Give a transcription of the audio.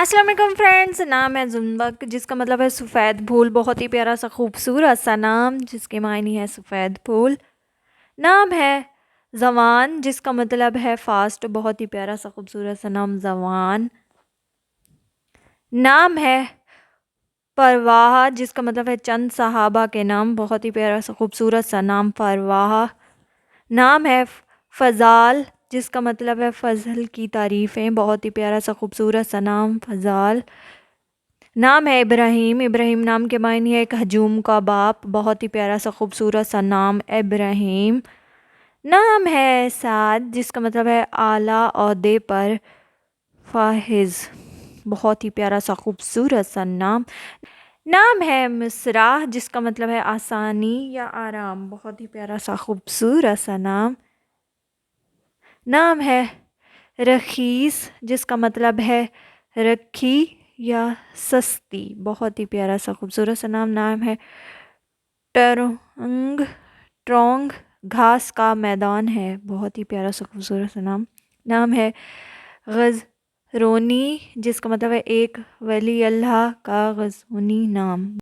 السلام علیکم فرینڈس، نام ہے زنبق جس کا مطلب ہے سفید پھول. بہت ہی پیارا سا خوبصورت سا نام جس کے معنی ہے سفید پھول. نام ہے زوان جس کا مطلب ہے فاسٹ. بہت ہی پیارا سا خوبصورت سا نام زوان. نام ہے پرواہ جس کا مطلب ہے چند صحابہ کے نام. بہت ہی پیارا سا خوبصورت سا نام پرواہ. نام ہے فضال جس کا مطلب ہے فضل کی تعریفیں. بہت ہی پیارا سا خوبصورت سا نام فضال. نام ہے ابراہیم. ابراہیم نام کے معنی ہے ایک ہجوم کا باپ. بہت ہی پیارا سا خوبصورت سا نام ابراہیم. نام ہے سعد جس کا مطلب ہے اعلیٰ عہدے پر فائز. بہت ہی پیارا سا خوبصورت سا نام. نام ہے مصرع جس کا مطلب ہے آسانی یا آرام. بہت ہی پیارا سا خوبصورت سا نام. نام ہے رخیص جس کا مطلب ہے رکھی یا سستی. بہت ہی پیارا سا خوبصورت سا نام. نام ہے ٹرونگ گھاس کا میدان ہے. بہت ہی پیارا سا خوبصورت سا نام. نام ہے غزرونی جس کا مطلب ہے ایک ولی اللہ کا غزرونی نام.